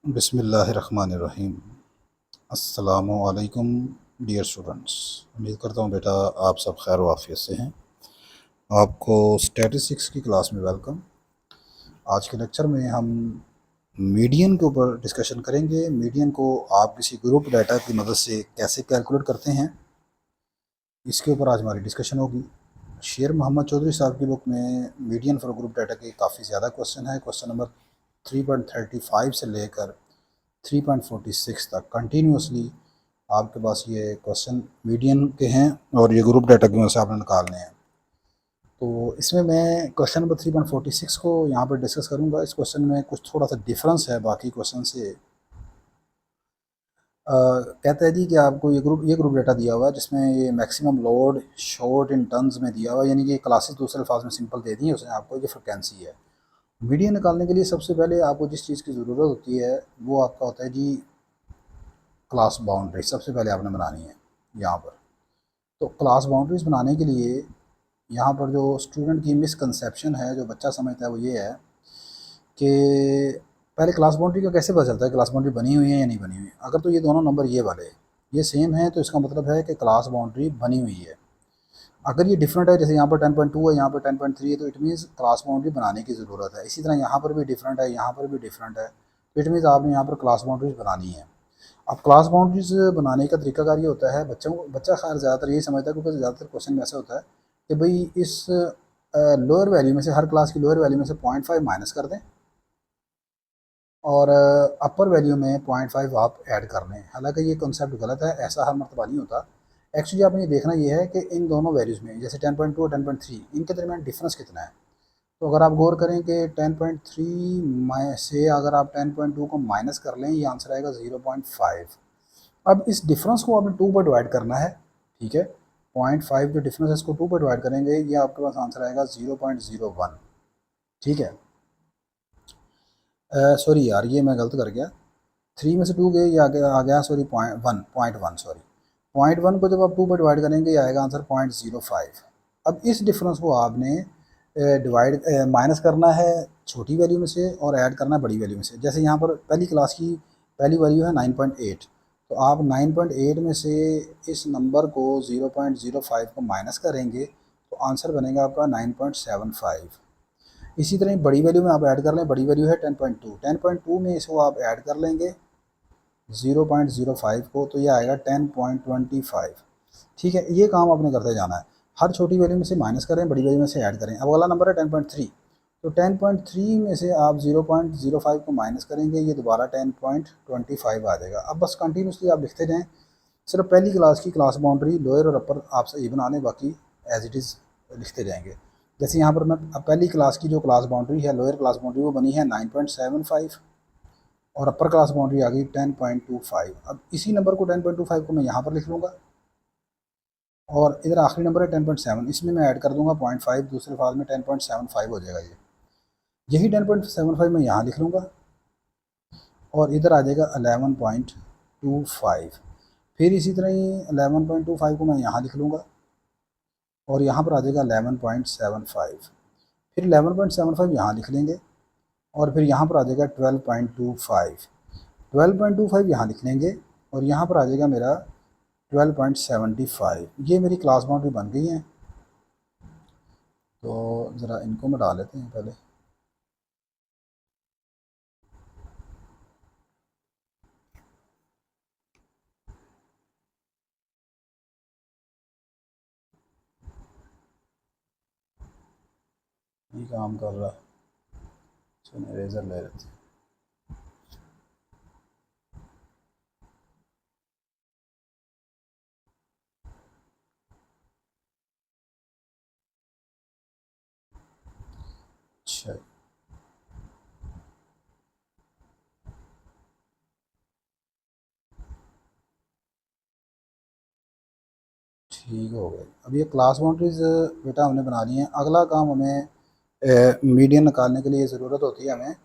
बिस्मिल्लाहिर्रहमानिर्रहीम। अस्सलामु अलैकुम डियर स्टूडेंट्स। उम्मीद करता हूँ बेटा आप सब खैर वाफियत से हैं। आपको स्टैटिस्टिक्स की क्लास में वेलकम। आज के लेक्चर में हम मीडियन के ऊपर डिस्कशन करेंगे। मीडियन को आप किसी ग्रुप डाटा की मदद से कैसे कैलकुलेट करते हैं, इसके ऊपर आज हमारी डिस्कशन होगी। शेर मोहम्मद चौधरी साहब की बुक में मीडियन फॉर ग्रुप डाटा के काफ़ी ज़्यादा क्वेश्चन है। क्वेश्चन नंबर 3.35 से लेकर 3.46 तक कंटिन्यूसली आपके पास ये क्वेश्चन मीडियन के हैं और ये ग्रुप डाटा की मदद से आपने निकालने हैं। तो इसमें मैं क्वेश्चन नंबर 3.46 को यहाँ पर डिस्कस करूँगा। इस क्वेश्चन में कुछ थोड़ा सा डिफरेंस है बाकी क्वेश्चन से। कहता है जी कि आपको ये ग्रुप डाटा दिया हुआ है जिसमें ये maximum load short in turns में दिया हुआ है, यानी कि क्लासेस दूसरे अल्फाज में सिंपल दे दी है उसने आपको, ये फ्रिक्वेंसी है। मीडियन निकालने के लिए सबसे पहले आपको जिस चीज़ की ज़रूरत होती है वो आपका होता है जी क्लास बाउंड्री। सबसे पहले आपने बनानी है यहाँ पर। तो क्लास बाउंड्रीज बनाने के लिए यहाँ पर जो स्टूडेंट की मिसकंसेप्शन है, जो बच्चा समझता है, वो ये है कि पहले क्लास बाउंड्री का कैसे पता चलता है क्लास बाउंड्री बनी हुई है या नहीं बनी हुई है। अगर तो ये दोनों नंबर ये वाले ये सेम है तो इसका मतलब है कि क्लास बाउंड्री बनी हुई है। अगर ये डिफरेंट है, जैसे यहाँ पर 10.2 है, यहाँ पर 10.3 है, तो इट मीन्स क्लास बाउंड्री बनाने की ज़रूरत है। इसी तरह यहाँ पर भी डिफरेंट है, यहाँ पर भी डिफरेंट है, तो इट मीन्स आपने यहाँ पर क्लास बाउंड्रीज बनानी है। अब क्लास बाउंड्रीज बनाने का तरीकाकार ये होता है, बच्चा खैर ज़्यादातर यही समझता है, क्योंकि ज़्यादातर क्वेश्चन में ऐसा होता है कि भाई इस लोअर वैल्यू में से, हर क्लास की लोअर वैल्यू में से 0.5 माइनस कर दें और अपर वैल्यू में 0.5 आप ऐड कर लें। हालांकि ये कॉन्सेप्ट गलत है, ऐसा हर मरतबा नहीं होता। एक्चुअली आपने ये देखना ये है कि इन दोनों वैल्यूज़ में, जैसे 10.2 और 10.3, इनके दरमियान डिफरेंस कितना है। तो अगर आप गौर करें कि 10.3 से अगर आप 10.2 को माइनस कर लें, ये आंसर आएगा 0.5। अब इस डिफरेंस को आपने 2 पर डिवाइड करना है, ठीक है। 0.5 जो डिफरेंस है इसको 2 पर डिवाइड करेंगे, ये आपके पास आंसर आएगा 0.01, ठीक है। सॉरी यार, ये मैं गलत कर गया, 3 में से 2 गए, ये आ गया सॉरी 0.1 सॉरी। 0.1 को जब आप 2 पर डिवाइड करेंगे, ये आएगा आंसर 0.05। अब इस डिफरेंस को आपने डिवाइड माइनस करना है छोटी वैल्यू में से और ऐड करना है बड़ी वैल्यू में से। जैसे यहाँ पर पहली क्लास की पहली वैल्यू है 9.8, तो आप 9.8 में से इस नंबर को 0.05 को माइनस करेंगे तो आंसर बनेगा आपका 9.75। इसी तरह बड़ी वैल्यू में आप ऐड कर लें, बड़ी वैल्यू है 10.2, 10.2 में इसको आप ऐड कर लेंगे 0.05 को, तो ये आएगा 10.25, ठीक है। ये काम आपने करते जाना है, हर छोटी वैल्यू में से माइनस करें, बड़ी वैल्यू में से ऐड करें। अब अगला नंबर है 10.3, तो 10.3 में से आप 0.05 को माइनस करेंगे, ये दोबारा 10.25 आ जाएगा। अब बस कंटिन्यूसली आप लिखते जाएँ। सिर्फ पहली क्लास की क्लास बाउंड्री लोअर और अपर आप सही बना लें, बाकी एज इट इज़ लिखते जाएंगे। जैसे यहाँ पर मैं पहली क्लास की जो क्लास बाउंड्री है, लोअर क्लास बाउंड्री, वो बनी है 9.75 और अपर क्लास बाउंड्री आ गई 10.25। अब इसी नंबर को 10.25 को मैं यहाँ पर लिख लूँगा और इधर आखिरी नंबर है 10.7, इसमें मैं ऐड कर दूंगा 0.5, दूसरे फाल में 10.75 हो जाएगा। यही 10.75 मैं यहाँ लिख लूँगा और इधर आ जाएगा 11.25। फिर इसी तरह ही 11.25 को मैं यहाँ लिख लूँगा और यहाँ पर आ जाएगा 11.75। फिर 11.75 यहाँ लिख लेंगे और फिर यहाँ पर आ जाएगा 12.25, 12.25 यहाँ लिख लेंगे और यहाँ पर आ जाएगा मेरा 12.75। ये मेरी क्लास बाउंड्री बन गई है। तो ज़रा इनको में डाल लेते हैं पहले। ये काम कर रहा है, चलो इरेजर ले लेते हैं। अच्छा, ठीक हो गए। अब ये क्लास बाउंड्रीज बेटा हमने बना ली हैं। अगला काम हमें मीडियन निकालने के लिए ज़रूरत होती है हमें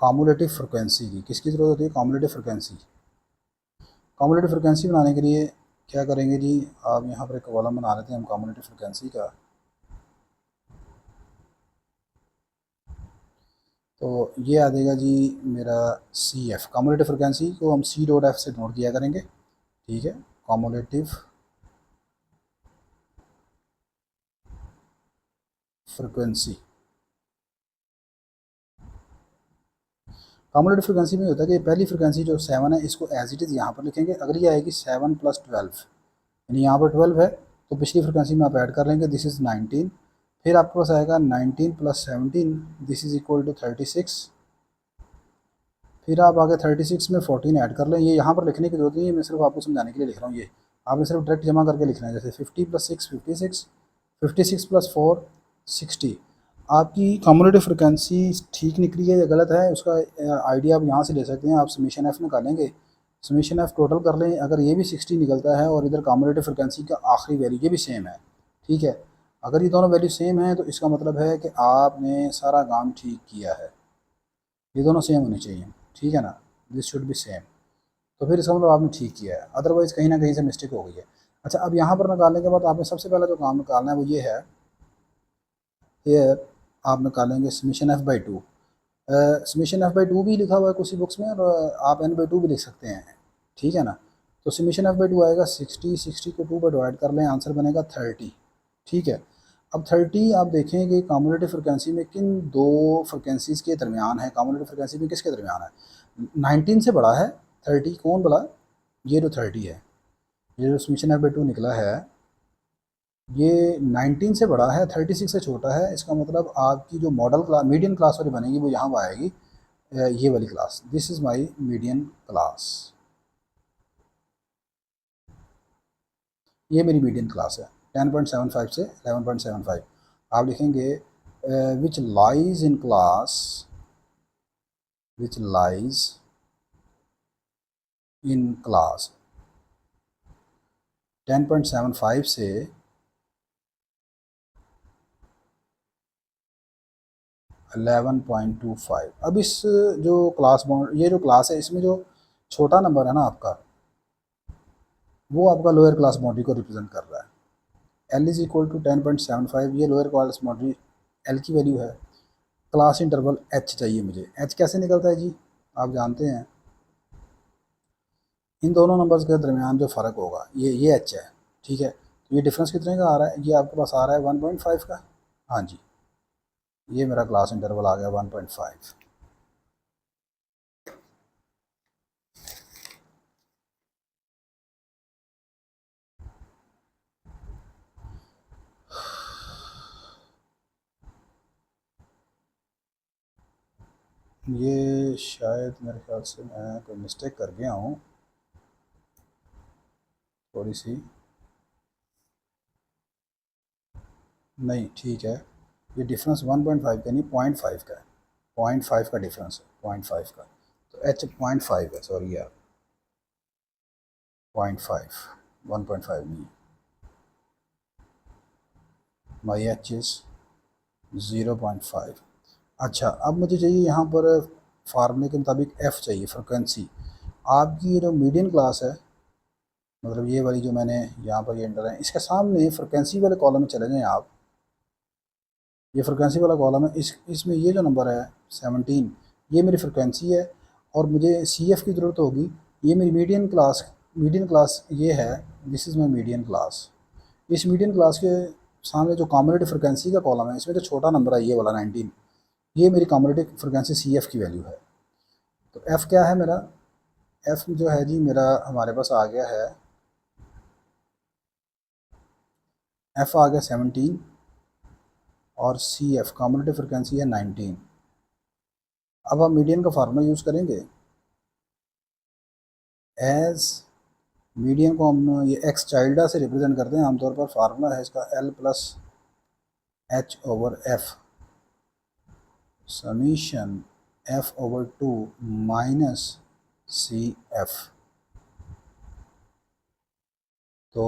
कॉम्युलेटिव फ्रिक्वेंसी की। किसकी ज़रूरत होती है? Cumulative frequency. कॉम्युलेटिव फ्रिक्वेंसी बनाने के लिए क्या करेंगे जी, आप यहाँ पर एक कॉलम बना लेते हैं हम कॉम्युलेटिव फ्रिक्वेंसी का। तो ये आ जाएगा जी मेरा सी एफ, कम्युलेटिव फ्रिक्वेंसी को हम सी डॉट एफ से नोट किया करेंगे। ठीक है, कम्युलेटिव फ्रिक्वेंसी, कम्युलेटिव फ्रिक्वेंसी में होता है कि पहली फ्रिक्वेंसी जो 7 है इसको एज इट इज़ यहाँ पर लिखेंगे। अगर ये आएगी 7 + 12, यानी यहाँ पर 12 है तो पिछली फ्रिक्वेंसी में आप ऐड कर लेंगे, दिस इज़ 19। फिर आपके पास आएगा 19 + 17, दिस इज़ इक्वल टू 36। फिर आप आगे 36 में 14 ऐड कर लें। ये यहाँ पर लिखने की जरूरत नहीं है, मैं सिर्फ आपको समझाने के लिए लिख रहा हूँ। ये आपने सिर्फ डायरेक्ट जमा करके लिखना है, जैसे 50 + 6 56, 56 + 4 60। आपकी कम्युलेटिव फ्रिक्वेंसी ठीक निकली है या गलत है, उसका आइडिया आप यहाँ से ले सकते हैं। आप समीशन एफ निकालेंगे, समीशन एफ टोटल कर लें, अगर ये भी 60 निकलता है और इधर कम्युलेटिव फ्रिक्वेंसी का आखिरी वैल्यू ये भी सेम है, ठीक है, अगर ये दोनों वैल्यू सेम है तो इसका मतलब है कि आपने सारा काम ठीक किया है। ये दोनों सेम होनी चाहिए, ठीक है ना, दिस शुड बी सेम। तो फिर इसका मतलब आपने ठीक किया है, अदरवाइज़ कहीं ना कहीं से मिस्टेक हो गई है। अच्छा, अब यहाँ पर निकालने के बाद आपने सबसे पहला जो काम निकालना है वो ये है, हेयर आप निकालेंगे summation F by two. Summation F by two भी लिखा हुआ है कुछ बुक्स में, और आप एन बाई टू भी लिख सकते हैं, ठीक है ना। तो समीशन एफ बाई टू आएगा 60, 60 को 2 पर डिवाइड कर लें, आंसर बनेगा 30, ठीक है। अब 30 आप देखें कि कम्युलेटिव फ्रिक्वेंसी में किन दो फ्रिक्वेंसीज़ के दरमियान है, कम्युलेटिव फ्रिक्वेंसी में किसके दरमियान है, 19 से बड़ा है 30, कौन बड़ा, ये जो 30 है, ये जो समीशन एफ बाई टू निकला है ये 19 से बड़ा है, 36 से छोटा है। इसका मतलब आपकी जो मॉडल क्लास मीडियन क्लास वाली बनेगी वो यहाँ पर आएगी, ये वाली class, this is my median class, ये मेरी मीडियन क्लास है। 10.75 से 11.75 आप लिखेंगे which lies in class, which lies in class 10.75 से 11.25। अब इस जो क्लास बाउंड, ये जो क्लास है इसमें जो छोटा नंबर है ना आपका, वो आपका लोअर क्लास बाउंड्री को रिप्रेजेंट कर रहा है। एल इज़ इक्वल टू 10.75, ये लोअर क्लास बाउंड्री एल की वैल्यू है। क्लास इंटरवल एच चाहिए मुझे, एच कैसे निकलता है जी, आप जानते हैं, इन दोनों नंबर्स के दरमियान जो फ़र्क होगा ये एच है, ठीक है। तो ये डिफरेंस कितने का आ रहा है, ये आपके पास आ रहा है 1.5 का, हाँ जी, ये मेरा क्लास इंटरवल आ गया 1.5। ये शायद मेरे ख्याल से मैं कोई मिस्टेक कर गया हूँ थोड़ी सी, नहीं ठीक है, ये डिफरेंस 1.5 का नहीं 0.5 का है, 0.5 का डिफरेंस है, 0.5 का, तो एच 0.5 है, सॉरी यार 0.5, 1.5 नहीं, माई एच इज़ 0.5। अच्छा, अब मुझे चाहिए यहाँ पर फार्मूले के मुताबिक एफ़ चाहिए, फ्रिक्वेंसी। आपकी ये जो मीडियन क्लास है, मतलब ये वाली जो मैंने यहाँ पर ये इंटर है, इसके सामने फ्रिक्वेंसी वाले कॉलम में चले जाएँ आप, ये फ्रिक्वेंसी वाला कॉलम है, इसमें ये जो नंबर है 17, ये मेरी फ्रिक्वेंसी है, और मुझे सी एफ की ज़रूरत होगी। ये मेरी मीडियन क्लास, मीडियन क्लास ये है, this is my median class. इस मीडियन क्लास के सामने जो कम्युलेटिव फ्रिक्वेंसी का कॉलम है, इसमें जो छोटा नंबर है ये वाला 19, ये मेरी कम्युलेटिव फ्रिक्वेंसी सी एफ की वैल्यू है। तो एफ़ क्या है मेरा, एफ़ जो है जी मेरा हमारे पास आ गया है, एफ़ आ गया 17, और सी एफ कम्युलेटिव फ्रिक्वेंसी है 19। अब हम मीडियन का फार्मूला यूज़ करेंगे, एज मीडियन को हम ये एक्स चाइल्डा से रिप्रेजेंट करते हैं आमतौर पर, फार्मूला है इसका L plus H over F summation F over two minus C F. तो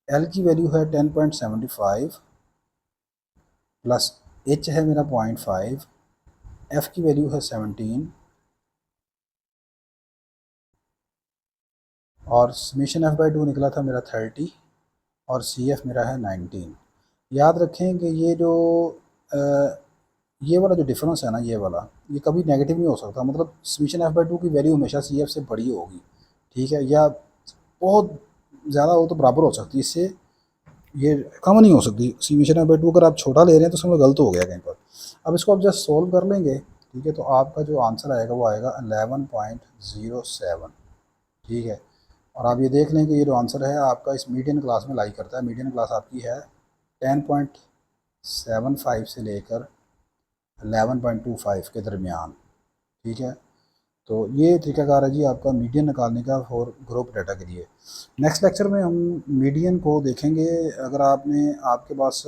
एल की वैल्यू है 10.75 प्लस एच है मेरा 0.5, एफ की वैल्यू है 17, और समीशन एफ बाई टू निकला था मेरा 30, और सी एफ मेरा है 19। याद रखें कि ये जो ये वाला जो डिफरेंस है ना, ये वाला, ये कभी नेगेटिव नहीं हो सकता। मतलब समीशन f/2 की वैल्यू हमेशा CF से बड़ी होगी, ठीक है, या बहुत ज़्यादा हो तो बराबर हो सकती है, इससे ये कम नहीं हो सकती। समीशन f/2 अगर आप छोटा ले रहे हैं तो समझ गलत हो गया कहीं पर। अब इसको आप जस्ट सोल्व कर लेंगे, ठीक है, तो आपका जो आंसर आएगा वो आएगा 11.07, ठीक है। और आप ये देख लें कि ये जो आंसर है आपका इस मीडियन क्लास में लाई करता है। मीडियन क्लास आपकी है 10.75 से लेकर 11.25 के दरमियान, ठीक है। तो ये तरीकाकार है जी आपका मीडियन निकालने का फॉर ग्रुप डाटा के लिए। नेक्स्ट लेक्चर में हम मीडियन को देखेंगे। अगर आपके पास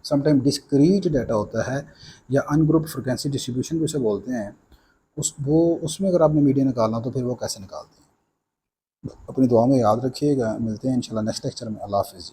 समटाइम डिस्क्रीट डाटा होता है या अनग्रुप फ्रिक्वेंसी डिस्ट्रीब्यूशन भी उसे बोलते हैं, उसमें अगर आपने मीडियन निकालना तो फिर वो कैसे निकालते हैं। अपनी दुआ में याद रखिएगा। मिलते हैं इंशाल्लाह नेक्स्ट लेक्चर में। अल्लाह हाफ़िज़।